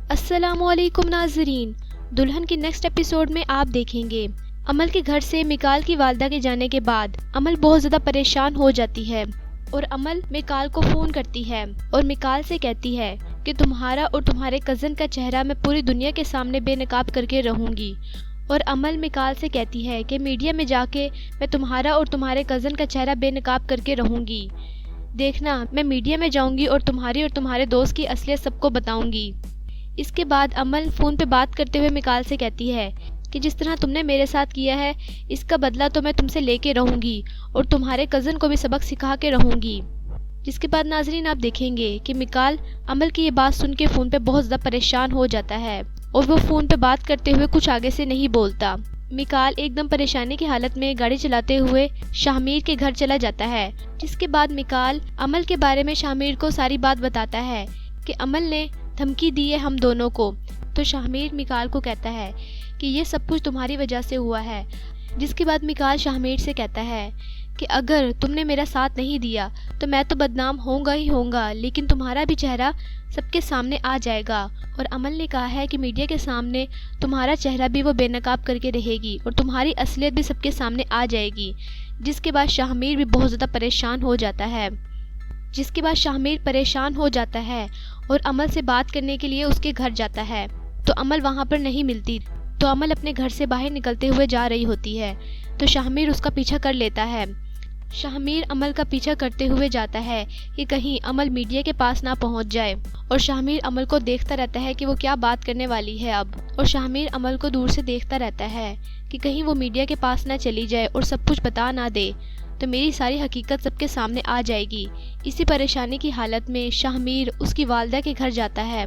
السلام علیکم ناظرین، دلہن کی نیکسٹ ایپیسوڈ میں آپ دیکھیں گے امل کے گھر سے میکال کی والدہ کے جانے کے بعد امل بہت زیادہ پریشان ہو جاتی ہے اور امل میکال کو فون کرتی ہے اور میکال سے کہتی ہے کہ تمہارا اور تمہارے کزن کا چہرہ میں پوری دنیا کے سامنے بے نقاب کر کے رہوں گی، اور امل میکال سے کہتی ہے کہ میڈیا میں جا کے میں تمہارا اور تمہارے کزن کا چہرہ بے نقاب کر کے رہوں گی، دیکھنا میں میڈیا میں جاؤں گی اور تمہاری اور تمہارے دوست کی اصلیت سب کو بتاؤں گی۔ اس کے بعد امل فون پہ بات کرتے ہوئے میکال سے کہتی ہے کہ جس طرح تم نے میرے ساتھ کیا ہے اس کا بدلہ تو میں تم سے لے کے رہوں گی اور تمہارے کزن کو بھی سبق سکھا کے رہوں گی۔ جس کے بعد ناظرین آپ دیکھیں گے کہ میکال امل کی یہ بات سن کے فون پہ بہت زیادہ پریشان ہو جاتا ہے اور وہ فون پہ بات کرتے ہوئے کچھ آگے سے نہیں بولتا۔ میکال ایک دم پریشانی کی حالت میں گاڑی چلاتے ہوئے شاہمیر کے گھر چلا جاتا ہے، جس کے بعد میکال امل کے بارے میں شاہمیر کو ساری بات بتاتا ہے کہ امل نے دھمکی دی ہے ہم دونوں کو، تو شاہمیر میکال کو کہتا ہے کہ یہ سب کچھ تمہاری وجہ سے ہوا ہے۔ جس کے بعد میکال شاہمیر سے کہتا ہے کہ اگر تم نے میرا ساتھ نہیں دیا تو میں تو بدنام ہوں گا ہی ہوں گا، لیکن تمہارا بھی چہرہ سب کے سامنے آ جائے گا، اور امل نے کہا ہے کہ میڈیا کے سامنے تمہارا چہرہ بھی وہ بے نقاب کر کے رہے گی اور تمہاری اصلیت بھی سب کے سامنے آ جائے گی۔ جس کے بعد شاہمیر بھی بہت زیادہ پریشان ہو جاتا ہے اور امل سے بات کرنے کے لیے اس کے گھر جاتا ہے، تو امل وہاں پر نہیں ملتی، تو امل اپنے گھر سے باہر نکلتے ہوئے جا رہی ہوتی ہے، تو شاہمیر اس کا پیچھا کر لیتا ہے۔ شاہمیر امل کا پیچھا کرتے ہوئے جاتا ہے کہ کہیں امل میڈیا کے پاس نہ پہنچ جائے، اور شاہمیر امل کو دیکھتا رہتا ہے کہ وہ کیا بات کرنے والی ہے اب، اور شاہمیر امل کو دور سے دیکھتا رہتا ہے کہ کہیں وہ میڈیا کے پاس نہ چلی جائے اور سب کچھ بتا نہ دے، تو میری ساری حقیقت سب کے سامنے آ جائے گی۔ اسی پریشانی کی حالت میں شاہمیر اس کی والدہ کے گھر جاتا ہے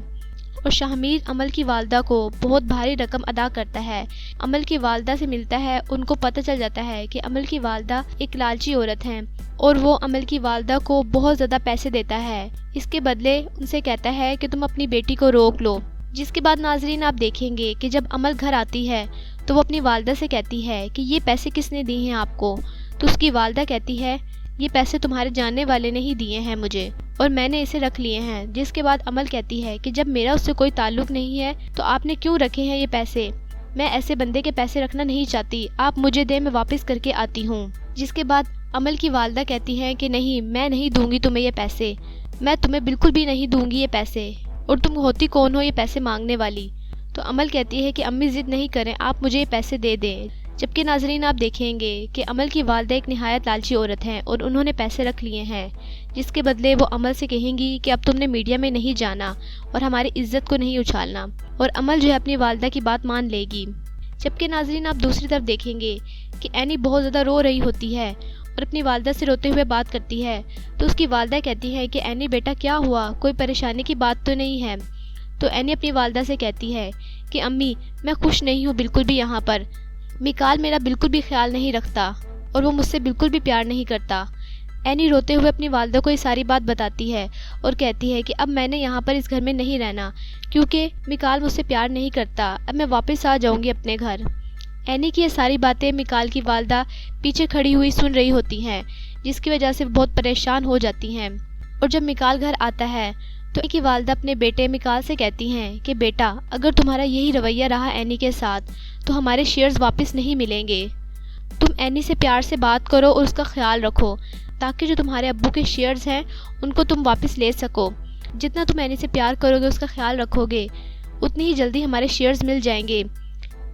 اور شاہمیر امل کی والدہ کو بہت بھاری رقم ادا کرتا ہے۔ امل کی والدہ سے ملتا ہے، ان کو پتہ چل جاتا ہے کہ امل کی والدہ ایک لالچی عورت ہیں اور وہ امل کی والدہ کو بہت زیادہ پیسے دیتا ہے، اس کے بدلے ان سے کہتا ہے کہ تم اپنی بیٹی کو روک لو۔ جس کے بعد ناظرین آپ دیکھیں گے کہ جب امل گھر آتی ہے تو وہ اپنی والدہ سے کہتی ہے کہ یہ پیسے کس نے دیے ہیں آپ کو، تو اس کی والدہ کہتی ہے یہ پیسے تمہارے جاننے والے نے ہی دیے ہیں مجھے اور میں نے اسے رکھ لیے ہیں۔ جس کے بعد امل کہتی ہے کہ جب میرا اس سے کوئی تعلق نہیں ہے تو آپ نے کیوں رکھے ہیں یہ پیسے، میں ایسے بندے کے پیسے رکھنا نہیں چاہتی، آپ مجھے دے میں واپس کر کے آتی ہوں۔ جس کے بعد امل کی والدہ کہتی ہیں کہ نہیں، میں نہیں دوں گی تمہیں یہ پیسے، میں تمہیں بالکل بھی نہیں دوں گی یہ پیسے، اور تم ہوتی کون ہو یہ پیسے مانگنے والی۔ تو امل کہتی ہے کہ امی ضد نہیں کریں، آپ مجھے یہ پیسے دے دیں۔ جبکہ ناظرین آپ دیکھیں گے کہ امل کی والدہ ایک نہایت لالچی عورت ہیں اور انہوں نے پیسے رکھ لیے ہیں، جس کے بدلے وہ امل سے کہیں گی کہ اب تم نے میڈیا میں نہیں جانا اور ہماری عزت کو نہیں اچھالنا، اور امل جو ہے اپنی والدہ کی بات مان لے گی۔ جبکہ ناظرین آپ دوسری طرف دیکھیں گے کہ اینی بہت زیادہ رو رہی ہوتی ہے اور اپنی والدہ سے روتے ہوئے بات کرتی ہے، تو اس کی والدہ کہتی ہے کہ اینی بیٹا کیا ہوا، کوئی پریشانی کی بات تو نہیں ہے؟ تو اینی اپنی والدہ سے کہتی ہے کہ امی میں خوش نہیں ہوں بالکل بھی یہاں پر، میکال میرا بالکل بھی خیال نہیں رکھتا اور وہ مجھ سے بالکل بھی پیار نہیں کرتا۔ اینی روتے ہوئے اپنی والدہ کو یہ ساری بات بتاتی ہے اور کہتی ہے کہ اب میں نے یہاں پر اس گھر میں نہیں رہنا کیونکہ میکال مجھ سے پیار نہیں کرتا، اب میں واپس آ جاؤں گی اپنے گھر۔ اینی کی یہ ساری باتیں میکال کی والدہ پیچھے کھڑی ہوئی سن رہی ہوتی ہیں، جس کی وجہ سے بہت پریشان ہو جاتی ہیں، اور جب میکال گھر آتا ہے تو اینی کی والدہ اپنے بیٹے میکال سے کہتی ہیں کہ بیٹا اگر تمہارا یہی رویہ رہا اینی کے ساتھ تو ہمارے شیئرز واپس نہیں ملیں گے، تم اینی سے پیار سے بات کرو اور اس کا خیال رکھو تاکہ جو تمہارے ابو کے شیئرز ہیں ان کو تم واپس لے سکو، جتنا تم اینی سے پیار کرو گے اس کا خیال رکھو گے اتنی ہی جلدی ہمارے شیئرز مل جائیں گے۔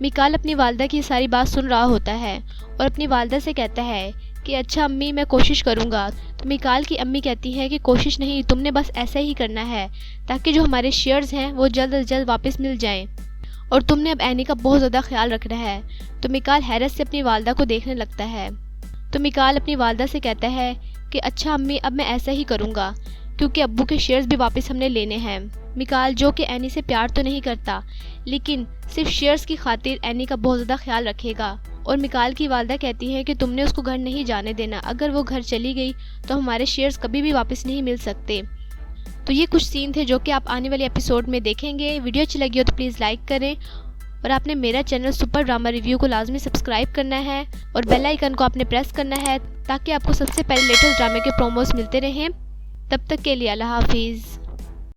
میکال اپنی والدہ کی یہ ساری بات سن رہا ہوتا ہے اور اپنی والدہ سے کہتا ہے کہ اچھا امی میں کوشش کروں گا، تو میکال کی امی کہتی ہے کہ کوشش نہیں، تم نے بس ایسا ہی کرنا ہے تاکہ جو ہمارے شیئرز ہیں وہ جلد از جلد واپس مل جائیں، اور تم نے اب اینی کا بہت زیادہ خیال رکھنا ہے۔ تو میکال حیرت سے اپنی والدہ کو دیکھنے لگتا ہے، تو میکال اپنی والدہ سے کہتا ہے کہ اچھا امی اب میں ایسا ہی کروں گا کیونکہ ابو کے شیئرز بھی واپس ہم نے لینے ہیں۔ میکال جو کہ اینی سے پیار تو نہیں کرتا لیکن صرف شیئرز کی خاطر اینی کا بہت زیادہ خیال رکھے گا، اور میکال کی والدہ کہتی ہے کہ تم نے اس کو گھر نہیں جانے دینا، اگر وہ گھر چلی گئی تو ہمارے شیئرز کبھی بھی واپس نہیں مل سکتے۔ تو یہ کچھ سین تھے جو کہ آپ آنے والے ایپیسوڈ میں دیکھیں گے۔ ویڈیو اچھی لگی ہو تو پلیز لائک کریں، اور آپ نے میرا چینل سپر ڈرامہ ریویو کو لازمی سبسکرائب کرنا ہے اور بیل آئیکن کو آپ نے پریس کرنا ہے تاکہ آپ کو سب سے پہلے لیٹسٹ ڈرامے کے پروموز ملتے رہیں۔ تب تک کے لیے اللہ حافظ۔